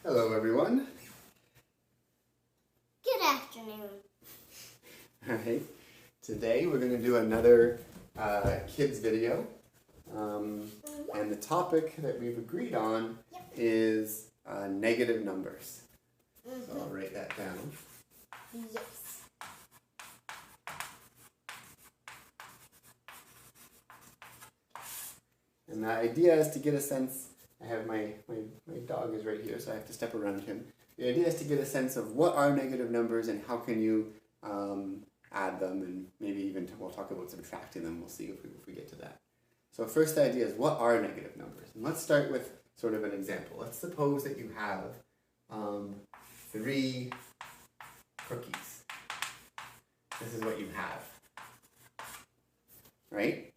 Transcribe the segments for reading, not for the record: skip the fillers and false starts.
Hello everyone. Good afternoon. Alright, today we're going to do another kids video. And the topic that we've agreed on is negative numbers. So I'll write that down. Yes. And the idea is to get a sense, I have my dog is right here, so I have to step around him. The idea is to get a sense of what are negative numbers and how can you add them, and maybe even we'll talk about subtracting them. We'll see if we get to that. So first the idea is, what are negative numbers? And let's start with sort of an example. Let's suppose that you have 3 cookies. This is what you have, right?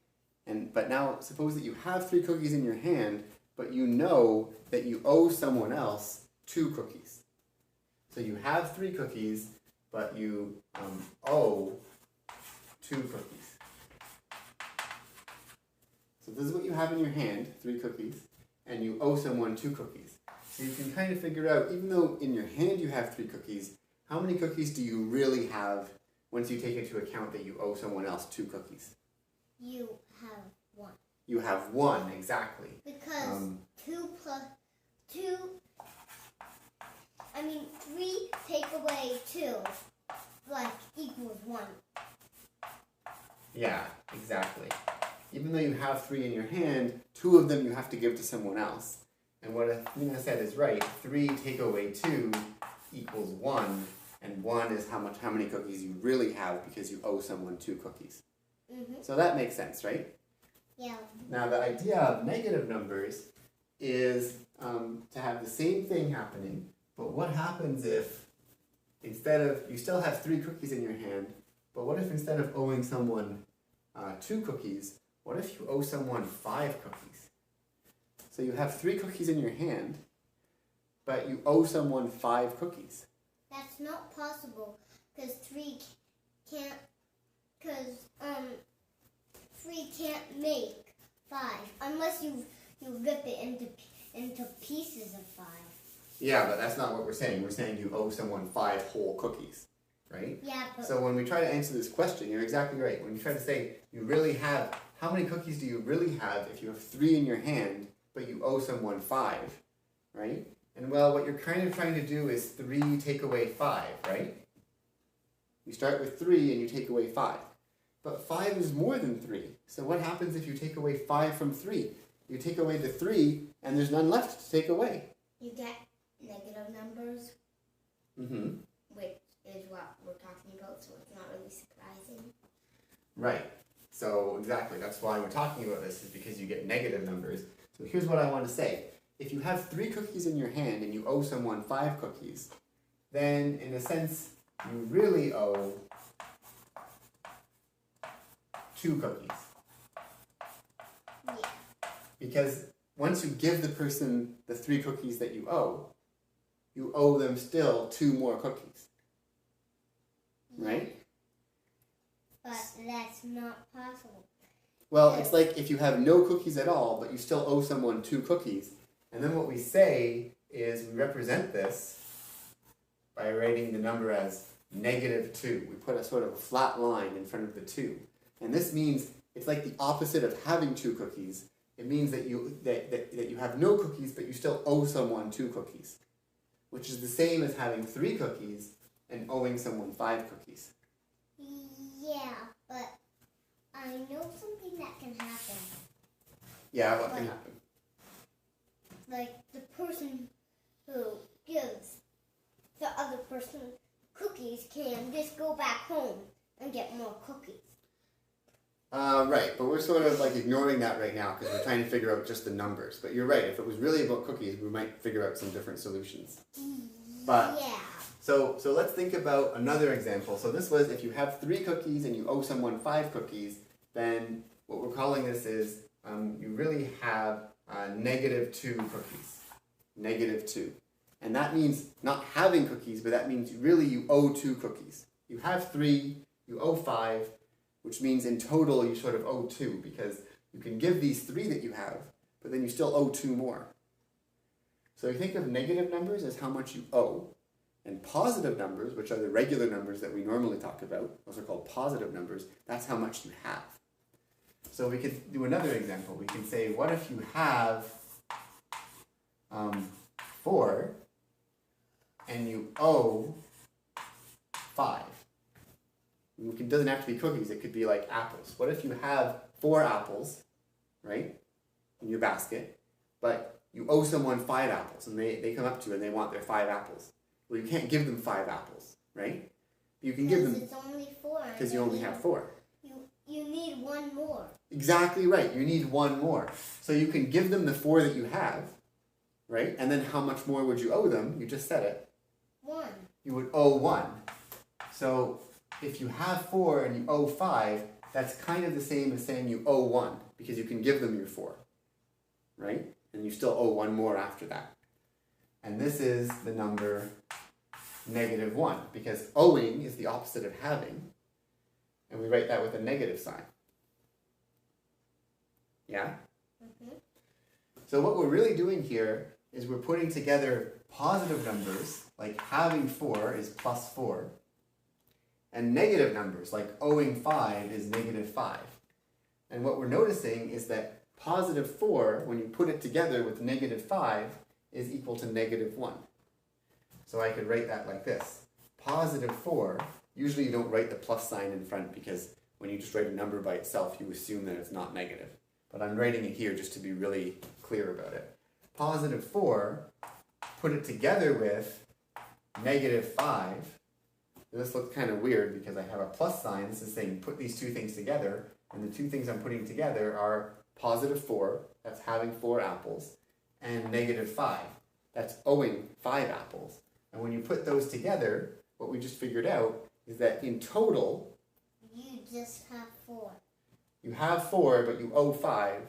But now suppose that you have 3 cookies in your hand, but you know that you owe someone else 2 cookies. So you have 3 cookies, but you owe 2 cookies. So this is what you have in your hand, 3 cookies, and you owe someone 2 cookies. So you can kind of figure out, even though in your hand you have 3 cookies, how many cookies do you really have once you take into account that you owe someone else 2 cookies? You have 1. You have 1, exactly. Because 3 take away 2, equals 1. Yeah, exactly. Even though you have 3 in your hand, 2 of them you have to give to someone else. And what Athena said is right. 3 take away 2 equals 1, and 1 is how many cookies you really have because you owe someone 2 cookies. So that makes sense, right? Yeah. Now the idea of negative numbers is to have the same thing happening, but what happens if instead of, you still have 3 cookies in your hand, but what if instead of owing someone 2 cookies, what if you owe someone 5 cookies? So you have 3 cookies in your hand, but you owe someone 5 cookies. That's not possible, because 3 can't make 5 unless you rip it into pieces of 5. Yeah, but that's not what we're saying. We're saying you owe someone 5 whole cookies, right? Yeah, but so when we try to answer this question, you're exactly right. When you try to say you really have, how many cookies do you really have if you have 3 in your hand, but you owe someone 5, right? And well, what you're kind of trying to do is 3 take away 5, right? You start with 3 and you take away 5. But 5 is more than 3. So what happens if you take away 5 from 3? You take away the 3 and there's none left to take away. You get negative numbers, which is what we're talking about, so it's not really surprising. Right. So exactly, that's why we're talking about this, is because you get negative numbers. So here's what I want to say. If you have 3 cookies in your hand and you owe someone 5 cookies, then in a sense, you really owe 2 cookies. Yeah. Because once you give the person the 3 cookies that you owe them still 2 more cookies. Right? But that's not possible. Well, it's like if you have no cookies at all, but you still owe someone 2 cookies. And then what we say is we represent this by writing the number as -2. We put a sort of a flat line in front of the 2. And this means it's like the opposite of having 2 cookies. It means that you have no cookies, but you still owe someone 2 cookies, which is the same as having 3 cookies and owing someone 5 cookies. Yeah, but I know something that can happen. Yeah, what can happen? Like the person who gives the other person cookies can just go back home and get more cookies. Right, but we're sort of like ignoring that right now because we're trying to figure out just the numbers. But you're right, if it was really about cookies, we might figure out some different solutions. But yeah. So let's think about another example. So this was, if you have 3 cookies and you owe someone 5 cookies, then what we're calling this is you really have -2 cookies. -2. And that means not having cookies, but that means really you owe 2 cookies. You have 3, you owe 5, which means in total you sort of owe 2, because you can give these 3 that you have, but then you still owe 2 more. So you think of negative numbers as how much you owe, and positive numbers, which are the regular numbers that we normally talk about, those are called positive numbers, that's how much you have. So we could do another example. We can say, what if you have 4 and you owe 5? It doesn't have to be cookies, it could be like apples. What if you have 4 apples, right, in your basket, but you owe someone 5 apples, and they come up to you and they want their 5 apples? Well, you can't give them 5 apples, right? You can give them... Because it's only 4. Because you only have 4. You need one more. Exactly right, you need one more. So you can give them the 4 that you have, right? And then how much more would you owe them? You just said it. 1. You would owe 1. So if you have 4 and you owe 5, that's kind of the same as saying you owe 1, because you can give them your 4, right? And you still owe 1 more after that. And this is the number -1, because owing is the opposite of having, and we write that with a negative sign. Yeah? Mm-hmm. So what we're really doing here is we're putting together positive numbers, like having 4 is +4, and negative numbers, like owing 5 is -5. And what we're noticing is that +4, when you put it together with -5, is equal to -1. So I could write that like this. +4, usually you don't write the plus sign in front, because when you just write a number by itself, you assume that it's not negative. But I'm writing it here just to be really clear about it. +4, put it together with -5. This looks kind of weird because I have a plus sign. This is saying put these two things together, and the two things I'm putting together are +4, that's having 4 apples, and -5, that's owing 5 apples. And when you put those together, what we just figured out is that in total, you just have 4. you have 4, but you owe 5.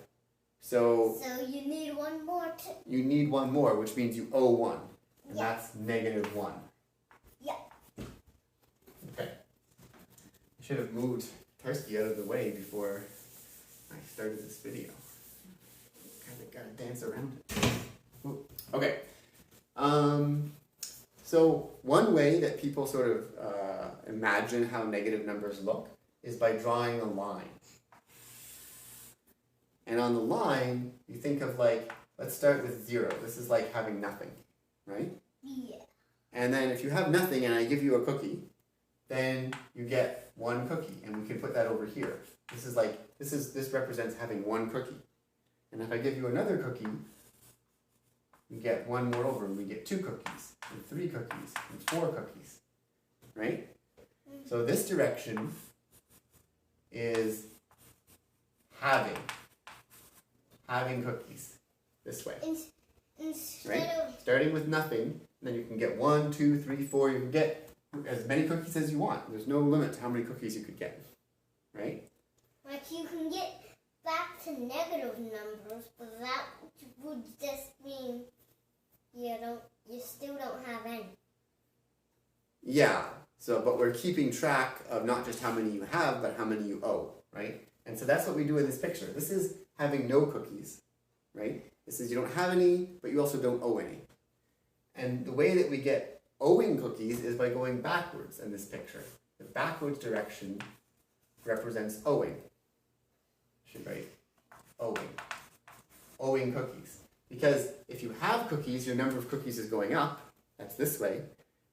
So you need one more too. You need one more, which means you owe 1. And Yeah. that's -1. Yeah. Okay. I should have moved Tarsky out of the way before I started this video. Kind of gotta dance around it. Ooh. Okay. So one way that people sort of imagine how negative numbers look is by drawing a line. And on the line, you think of like, let's start with 0. This is like having nothing, right? Yeah. And then if you have nothing and I give you a cookie, then you get 1 cookie, and we can put that over here. This represents having 1 cookie. And if I give you another cookie, we get 1 more over, and we get 2 cookies, and 3 cookies, and 4 cookies, right? Mm-hmm. So this direction is having cookies, this way. Instead Right? of Starting with nothing, then you can get 1, 2, 3, 4, you can get as many cookies as you want. There's no limit to how many cookies you could get, right? like you can get back to negative numbers, but that would just mean you still don't have any. Yeah, but we're keeping track of not just how many you have, but how many you owe, right? And so that's what we do in this picture. This is having no cookies, right? This is you don't have any, but you also don't owe any. And the way that we get owing cookies is by going backwards in this picture. The backwards direction represents owing. I should write owing. Owing cookies. Because if you have cookies, your number of cookies is going up. That's this way.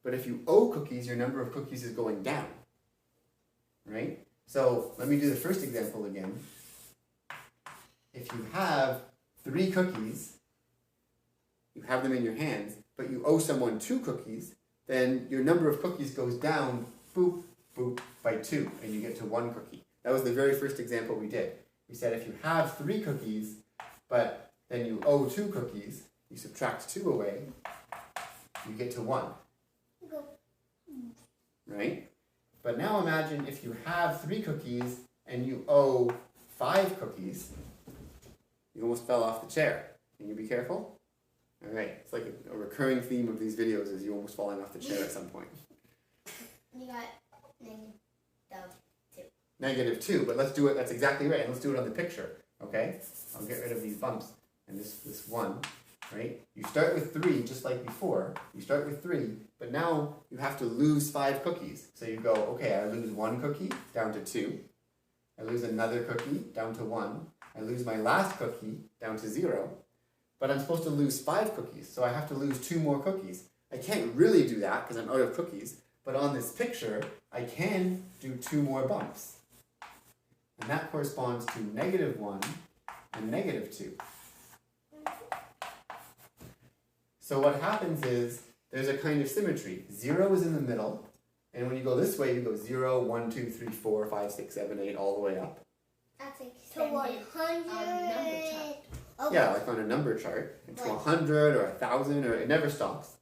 But if you owe cookies, your number of cookies is going down. Right? So let me do the first example again. If you have 3 cookies, you have them in your hands, but you owe someone 2 cookies, then your number of cookies goes down, boop, boop, by 2, and you get to 1 cookie. That was the very first example we did. We said if you have 3 cookies, but then you owe 2 cookies, you subtract 2 away, you get to 1. Go. Right? But now imagine if you have 3 cookies and you owe 5 cookies, you almost fell off the chair. Can you be careful? All right, it's like a recurring theme of these videos is you almost falling off the chair at some point. You got -2. -2, but let's do it, that's exactly right, and let's do it on the picture, okay? I'll get rid of these bumps, and this 1, right? You start with 3 just like before. You start with 3, but now you have to lose 5 cookies. So you go, okay, I lose 1 cookie down to 2. I lose another cookie down to 1. I lose my last cookie down to 0. But I'm supposed to lose 5 cookies, so I have to lose 2 more cookies. I can't really do that because I'm out of cookies, but on this picture, I can do 2 more bumps. And that corresponds to -1 and -2. So what happens is, there's a kind of symmetry. 0 is in the middle, and when you go this way, you go 0, 1, 2, 3, 4, 5, 6, 7, 8, all the way up. That's To extended 100. number chart. Okay. Yeah, like on a number chart. It's 100 or 1,000, or it never stops.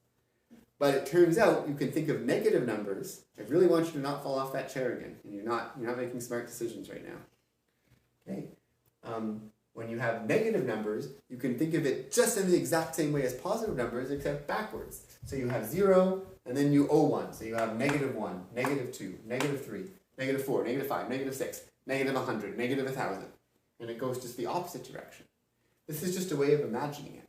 But it turns out you can think of negative numbers. I really want you to not fall off that chair again, and you're not making smart decisions right now. Okay. When you have negative numbers, you can think of it just in the exact same way as positive numbers, except backwards. So you have 0, and then you owe 1. So you have -1, -2, -3, -4, -5, -6, -100, -1,000. And it goes just the opposite direction. This is just a way of imagining it,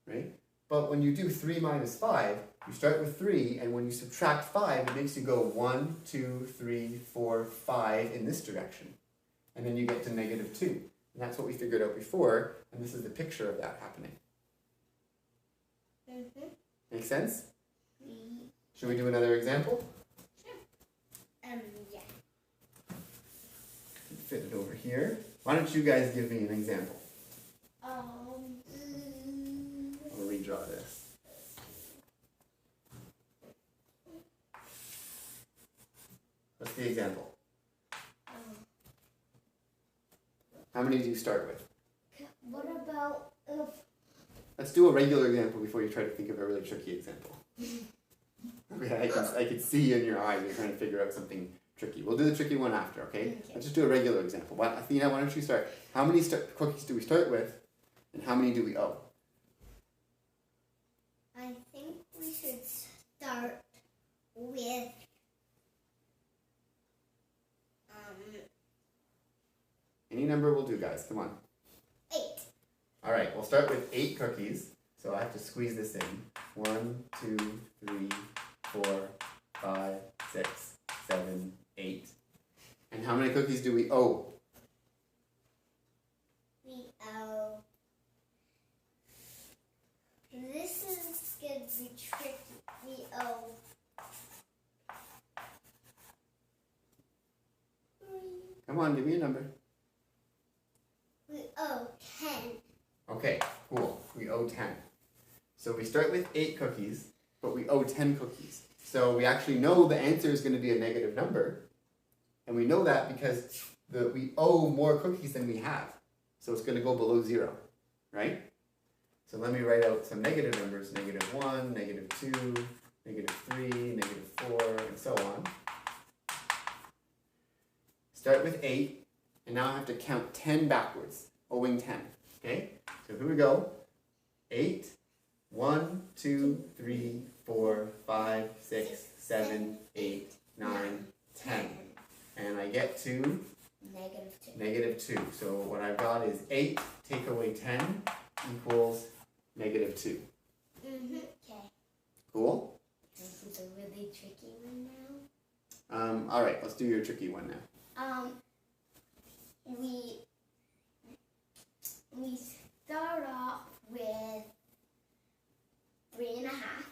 right? But when you do 3 minus 5, you start with 3, and when you subtract 5, it makes you go 1, 2, 3, 4, 5 in this direction. And then you get to -2. And that's what we figured out before, and this is the picture of that happening. Make sense? Should we do another example? Yeah. Fit it over here. Why don't you guys give me an example? I'll redraw this. What's the example? How many do you start with? What about Let's do a regular example before you try to think of a really tricky example. Okay, I can see in your eyes you're trying to figure out something tricky. We'll do the tricky one after, okay? Let's just do a regular example. Athena, why don't you start? How many cookies do we start with, and how many do we owe? I think we should start with Any number will do, guys. Come on. 8. All right, we'll start with 8 cookies. So I have to squeeze this in. 1, 2, 3, 4, 5, 6, 7, 8. And how many cookies do we owe? We owe. This is going to be tricky. We owe 3. Come on, give me a number. We owe 10. Okay, cool. We owe 10. So we start with 8 cookies, but we owe 10 cookies. So we actually know the answer is going to be a negative number. And we know that because we owe more cookies than we have. So it's going to go below 0, right? So let me write out some negative numbers. -1, -2, -3, -4, and so on. Start with 8. And now I have to count 10 backwards, owing 10. Okay? So here we go. 8, 1, 2, 3, 4, 5, 6, 7, 8, 9, 10. And I get to -2. -2. So what I've got is 8 take away 10 equals -2. Okay. Cool? This is a really tricky one now. All right, let's do your tricky one now. We start off with 3.5.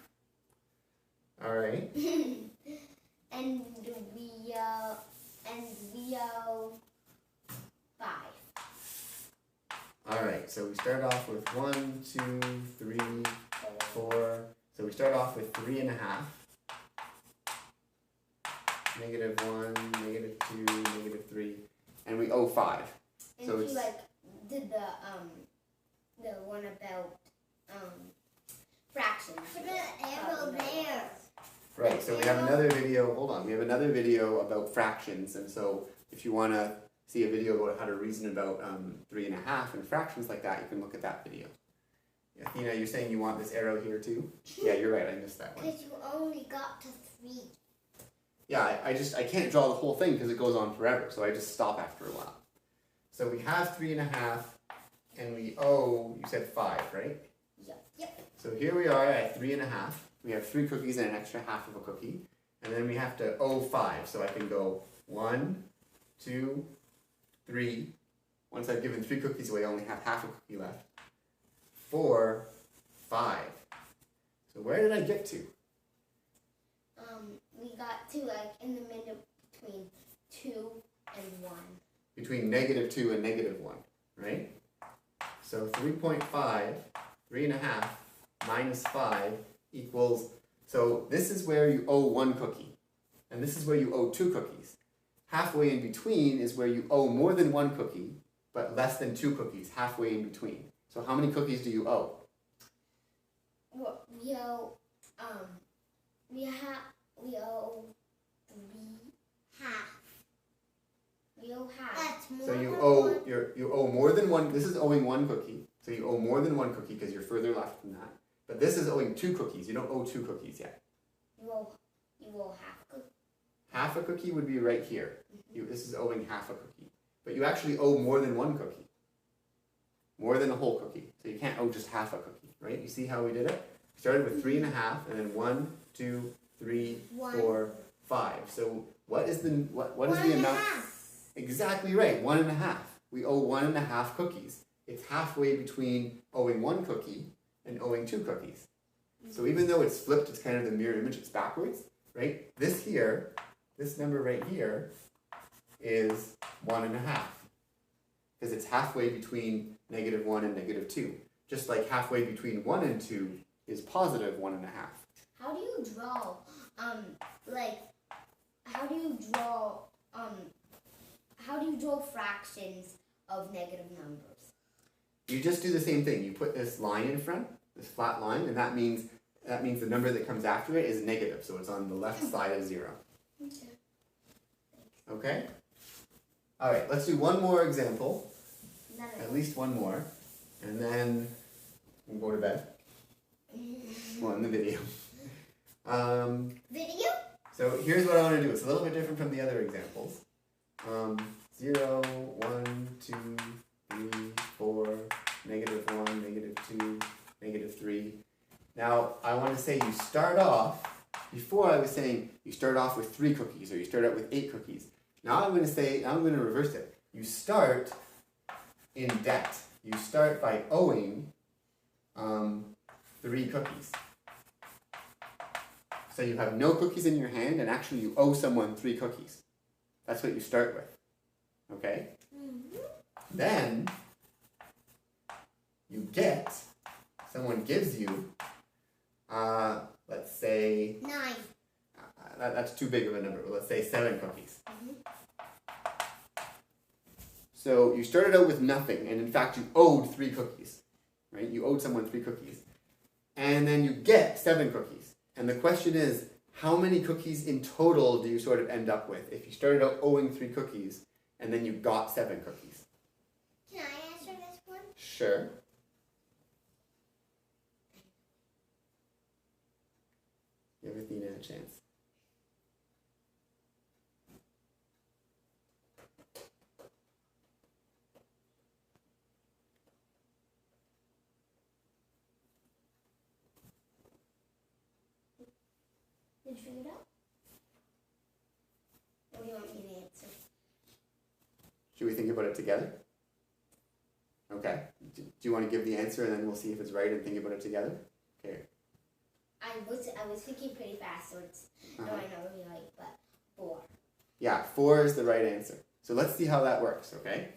All right. and we owe 5. All right, so we start off with 1, 2, 3, 4. So we start off with 3.5. -1, -2, -3, and we owe 5. And So he it's did the one about fractions. Put an arrow there. right. So we have another video. Hold on, we have another video about fractions, and so if you want to see a video about how to reason about 3.5 and fractions like that, you can look at that video. Athena, you're saying you want this arrow here too? Yeah, you're right. I missed that one. Because you only got to 3. Yeah, I can't draw the whole thing because it goes on forever, so I just stop after a while. So we have 3.5, and we owe, you said 5, right? Yep. So here we are at 3.5. We have 3 cookies and an extra half of a cookie. And then we have to owe 5. So I can go 1, 2, 3. Once I've given 3 cookies away, I only have half a cookie left. 4, 5. So where did I get to? We got to like in the middle between 2 and 1. Between -2 and -1, right? So 3.5, 3.5 minus 5 equals, so this is where you owe 1 cookie. And this is where you owe 2 cookies. Halfway in between is where you owe more than 1 cookie, but less than 2 cookies, halfway in between. So how many cookies do you owe? Well, we owe, we owe 3.5. We owe half. That's more. So you owe more than 1. This is owing 1 cookie. So you owe more than 1 cookie because you're further left than that. But this is owing 2 cookies. You don't owe 2 cookies yet. You owe half a cookie. Half a cookie would be right here. This is owing half a cookie. But you actually owe more than 1 cookie. More than a whole cookie. So you can't owe just half a cookie, right? You see how we did it? We started with 3.5 and then 1, 2, 3, 4, 5. So what is the amount? Exactly right, 1.5. We owe 1.5 cookies. It's halfway between owing 1 cookie and owing 2 cookies. So even though it's flipped, it's kind of the mirror image, it's backwards, right? This number right here is 1.5. Because it's halfway between -1 and -2. Just like halfway between 1 and 2 is positive 1.5. How do you draw, how do you draw fractions of negative numbers? You just do the same thing. You put this line in front, this flat line, and that means the number that comes after it is negative, so it's on the left side of 0. Okay. Okay? All right, let's do one more example. At least one more, and then we'll go to bed. Well, in the video. Video? So here's what I want to do. It's a little bit different from the other examples. 0, 1, 2, 3, 4, -1, -2, -3. Now, I want to say you start off, before I was saying you start off with 3 cookies, or you start out with 8 cookies. Now I'm going to reverse it. You start in debt. You start by owing 3 cookies. So you have no cookies in your hand, and actually you owe someone 3 cookies. That's what you start with. Okay? Then you get, someone gives you, let's say, 9. That's too big of a number, but let's say 7 cookies. So you started out with nothing, and in fact you owed 3 cookies, right? You owed someone 3 cookies. And then you get 7 cookies. And the question is, how many cookies in total do you sort of end up with if you started out owing 3 cookies and then you got 7 cookies? Can I answer this one? Sure. Give Athena a chance. Did you figure it out? Or do you want me to answer? Should we think about it together? Okay. Do you want to give the answer and then we'll see if it's right and think about it together? Okay. I was thinking pretty fast, so it's no, I know you're right, but 4. Yeah, 4 is the right answer. So let's see how that works, okay?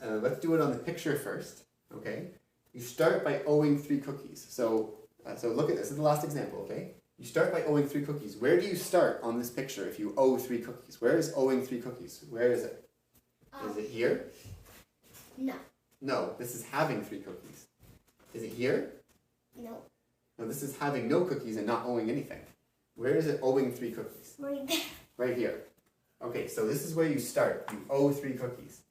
Let's do it on the picture first, okay? You start by owing 3 cookies. So look at this. This is the last example, okay? You start by owing 3 cookies. Where do you start on this picture if you owe 3 cookies? Where is owing 3 cookies? Where is it? Is it here? No. No, this is having 3 cookies. Is it here? No. No, this is having no cookies and not owing anything. Where is it owing 3 cookies? Right there. Right here. Okay, so this is where you start. You owe 3 cookies.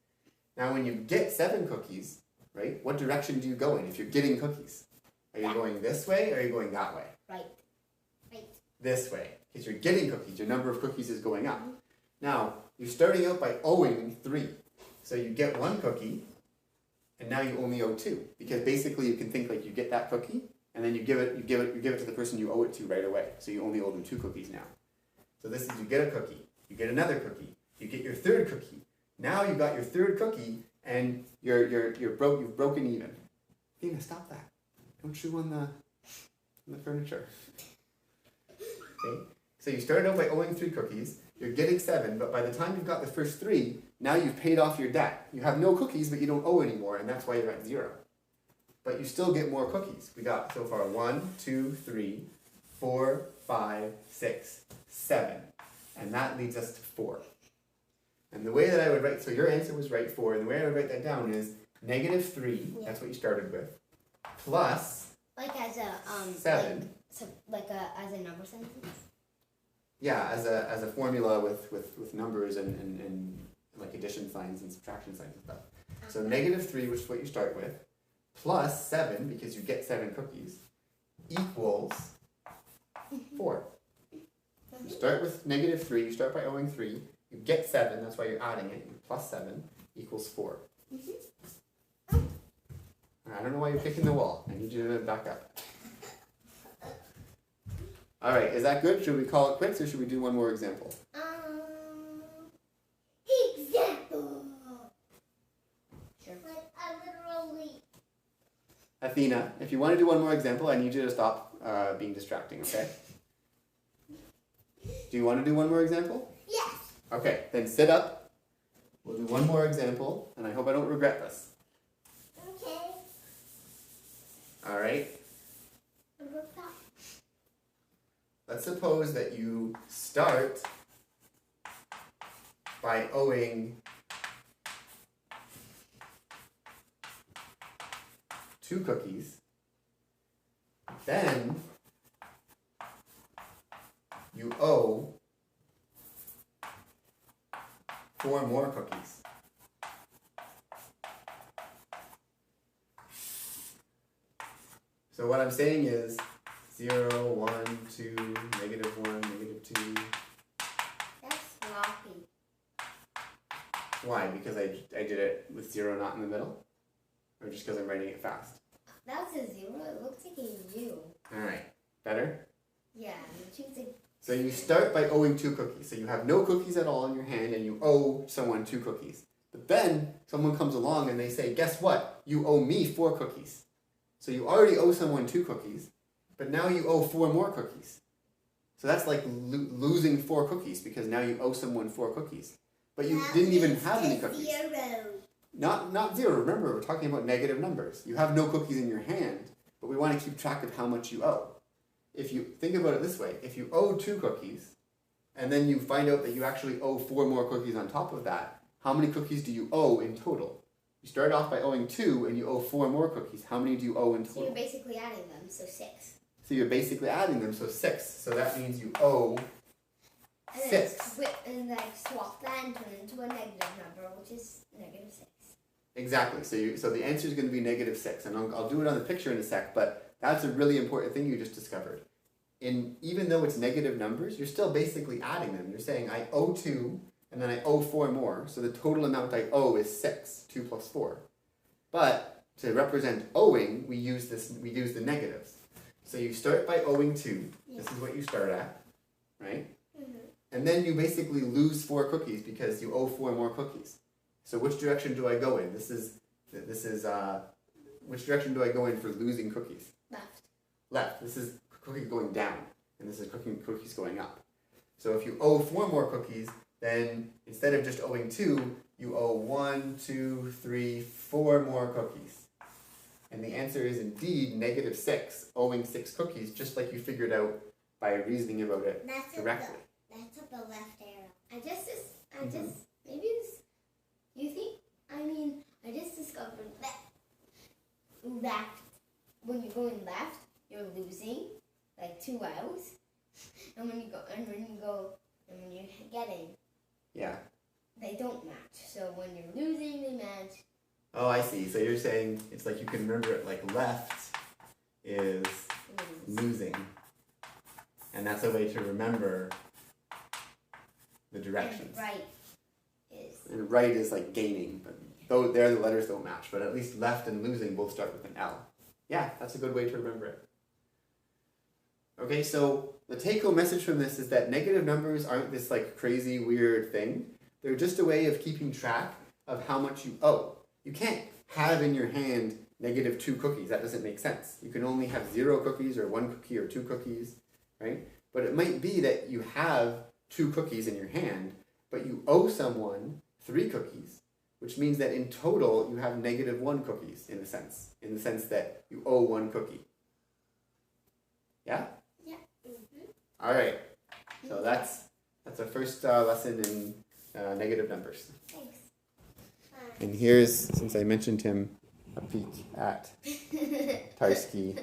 Now when you get 7 cookies, right, what direction do you go in if you're getting cookies? Are you going this way or are you going that way? Right. This way. Because you're getting cookies. Your number of cookies is going up. Now, you're starting out by owing 3. So you get 1 cookie, and now you only owe 2. Because basically you can think like you get that cookie, and then you give it to the person you owe it to right away. So you only owe them 2 cookies now. So this is you get a cookie, you get another cookie, you get your third cookie. Now you've got your third cookie, and you've broken even. Dina, stop that! Don't chew on the furniture. Okay. So you started out by owing 3 cookies. You're getting 7, but by the time you've got the first 3, now you've paid off your debt. You have no cookies, but you don't owe anymore, and that's why you're at 0. But you still get more cookies. We got so far 1, 2, 3, 4, 5, 6, 7. And that leads us to 4. And the way that I would write, so your answer was right, 4, and the way I would write that down is -3, that's what you started with, plus like as a 7. As a number sentence. Yeah, as a formula with numbers and like addition signs and subtraction signs and stuff. So -3, which is what you start with, plus 7, because you get 7 cookies, equals 4. You start with -3, you start by owing 3, you get 7, that's why you're adding it, plus 7 equals 4. I don't know why you're kicking the wall. I need you to back up. Alright, is that good? Should we call it quits or should we do one more example? Example. Sure. Like I literally. Athena, if you want to do one more example, I need you to stop being distracting, okay? Do you want to do one more example? Yes. Okay, then sit up. We'll do one more example, and I hope I don't regret this. Okay. Alright? Let's suppose that you start by owing 2 cookies, then you owe 4 more cookies. So what I'm saying is 0, 1, 2, -1, -2. That's sloppy. Why? Because I did it with 0 not in the middle? Or just because I'm writing it fast? That's a 0. It looks like a U. Alright. Better? Yeah, you choose a. So you start by owing 2 cookies. So you have no cookies at all in your hand and you owe someone 2 cookies. But then someone comes along and they say, guess what? You owe me 4 cookies. So you already owe someone 2 cookies, but now you owe 4 more cookies. So that's like losing 4 cookies because now you owe someone 4 cookies. But you didn't even have any cookies. 0. Not 0. Remember, we're talking about negative numbers. You have no cookies in your hand, but we want to keep track of how much you owe. If you think about it this way, if you owe 2 cookies, and then you find out that you actually owe 4 more cookies on top of that, how many cookies do you owe in total? You start off by owing 2 and you owe 4 more cookies. How many do you owe in total? So you're basically adding them, so 6. So you're basically adding them, so 6. So that means you owe And 6. And then swap that and turn it into a negative number, which is -6. Exactly. So the answer is going to be -6. And I'll do it on the picture in a sec, but that's a really important thing you just discovered. Even though it's negative numbers, you're still basically adding them. You're saying I owe 2, and then I owe 4 more, so the total amount I owe is 6, 2 plus 4. But to represent owing, we use the negatives. So you start by owing 2. Yeah. This is what you start at, right? Mm-hmm. And then you basically lose 4 cookies because you owe 4 more cookies. So which direction do I go in? Which direction do I go in for losing cookies? Left. Left. This is cookie going down, and this is cookies going up. So if you owe 4 more cookies, then instead of just owing 2, you owe 1, 2, 3, 4 more cookies. And the answer is indeed -6, owing 6 cookies, just like you figured out by reasoning about it directly. That's at the left arrow. I just discovered that left, when you're going left, you're losing like 2 rows, and when you're getting, yeah, they don't match. So when you're losing, they match. Oh, I see. So you're saying it's like you can remember it like left is losing, and that's a way to remember the directions. And right is. And right is like gaining, but though there the letters don't match, but at least left and losing both start with an L. Yeah, that's a good way to remember it. Okay, so the take-home message from this is that negative numbers aren't this like crazy weird thing. They're just a way of keeping track of how much you owe. You can't have in your hand -2 cookies. That doesn't make sense. You can only have 0 cookies or 1 cookie or 2 cookies, right? But it might be that you have 2 cookies in your hand, but you owe someone 3 cookies, which means that in total you have -1 cookies in the sense that you owe 1 cookie. Yeah? Yeah. Mm-hmm. All right. So that's our first lesson in negative numbers. Thanks. And here's, since I mentioned him, a peek at Tarski,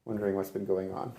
wondering what's been going on.